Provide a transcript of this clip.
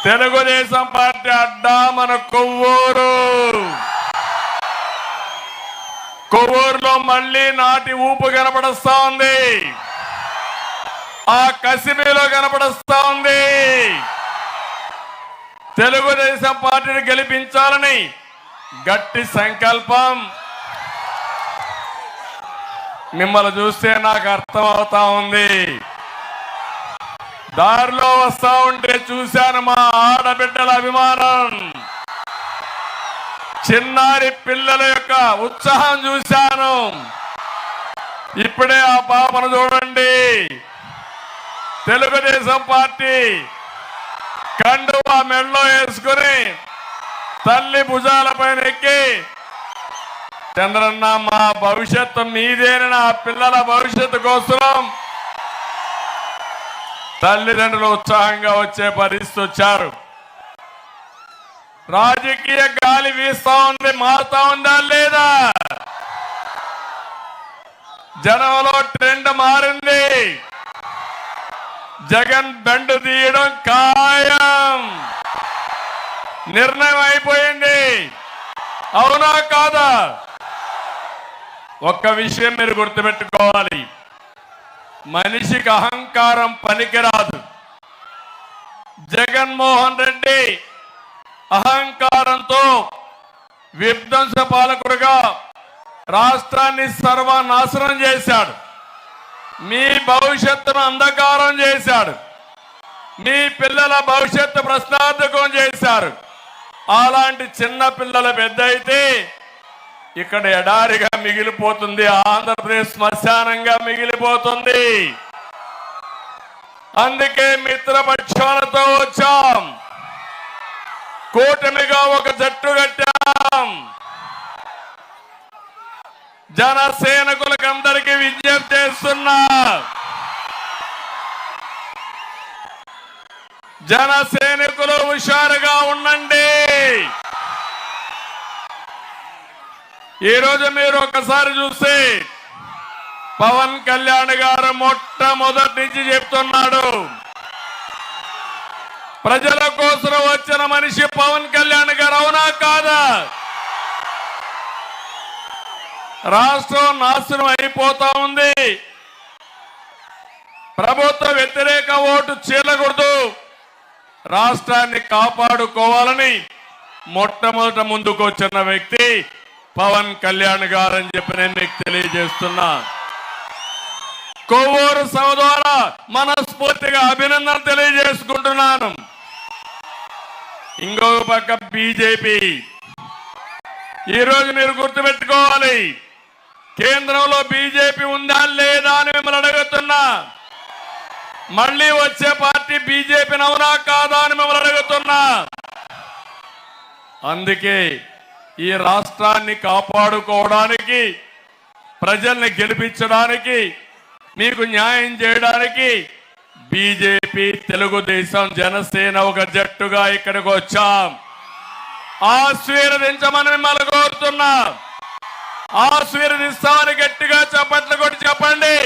Telugu Desam party అడ్డా మన కొవ్వూరు. కొవ్వూరులో మళ్ళీ నాటి ఊపు కనపడస్తా ఉంది. ఆ కసిమిలో కనపడస్తా ఉంది. తెలుగుదేశం పార్టీని గెలిపించాలని గట్టి సంకల్పం. మిమ్మల్ని చూస్తే నాకు అర్థం అవుతా ఉంది. దారిలో వస్తా ఉంటే చూశాను మా ఆడబిడ్డల అభిమానం, చిన్నారి పిల్లల యొక్క ఉత్సాహం చూశాను. ఇప్పుడే ఆ పాపను చూడండి, తెలుగుదేశం పార్టీ కండువా మెడలో వేసుకుని తల్లి భుజాలపైన ఎక్కి, చంద్రన్న మా భవిష్యత్తు మీదేనని ఆ పిల్లల భవిష్యత్తు కోసం తల్లిదండ్రులు ఉత్సాహంగా వచ్చే పరిస్థితి వచ్చారు. రాజకీయ గాలి వీస్తా ఉంది, మారుతా ఉందా లేదా? జనంలో ట్రెండ్ మారింది. జగన్ బెండు తీయడం ఖాయం, నిర్ణయం అయిపోయింది. అవునా కాదా? ఒక్క విషయం మీరు గుర్తుపెట్టుకోవాలి, మనిషికి అహంకారం పనికిరాదు. జగన్మోహన్ రెడ్డి అహంకారంతో విధ్వంస పాలకుడుగా రాష్ట్రాన్ని సర్వనాశనం చేశాడు. మీ భవిష్యత్తును అంధకారం చేశాడు. మీ పిల్లల భవిష్యత్తు ప్రశ్నార్థకం చేశారు. అలాంటి చిన్న పిల్లల పెద్ద అయితే ఇక్కడ ఎడారిగా మిగిలిపోతుంది, ఆంధ్రప్రదేశ్ శ్మశానంగా మిగిలిపోతుంది. అందుకే మిత్రపక్షాలతో వచ్చాం, కూటమిగా ఒక జట్టు కట్టాం. జనసేనకులకు అందరికీ విజ్ఞప్తి చేస్తున్నా, జనసేనకులు హుషారుగా ఉండండి. ఈ రోజు మీరు ఒకసారి చూస్తే పవన్ కళ్యాణ్ గారు మొట్టమొదటి నుంచి చెప్తున్నాడు, ప్రజల కోసం వచ్చిన మనిషి పవన్ కళ్యాణ్ గారు. అవునా కాదా? రాష్ట్రం నాశనం అయిపోతా ఉంది. ప్రభుత్వ వ్యతిరేక ఓటు చీలకూడదు, రాష్ట్రాన్ని కాపాడుకోవాలని మొట్టమొదట ముందుకు వచ్చిన వ్యక్తి పవన్ కళ్యాణ్ గారు అని చెప్పి నేను మీకు తెలియజేస్తున్నా. కొవ్వూరు సభ ద్వారా మనస్ఫూర్తిగా అభినందన తెలియజేసుకుంటున్నాను. ఇంకొక పక్క బీజేపీ, ఈరోజు మీరు గుర్తుపెట్టుకోవాలి, కేంద్రంలో బీజేపీ ఉందా లేదా అని మిమ్మల్ని అడుగుతున్నా. మళ్ళీ వచ్చే పార్టీ బీజేపీని అవునా కాదా అని మిమ్మల్ని అడుగుతున్నా. అందుకే ఈ రాష్ట్రాన్ని కాపాడుకోవడానికి, ప్రజల్ని గెలిపించడానికి, మీకు న్యాయం చేయడానికి బీజేపీ, తెలుగుదేశం, జనసేన ఒక జట్టుగా ఇక్కడికి వచ్చాం. ఆశీర్వదించమని మిమ్మల్ని కోరుతున్నా. ఆశీర్వదిస్తామని గట్టిగా చప్పట్లు కొట్టి చెప్పండి.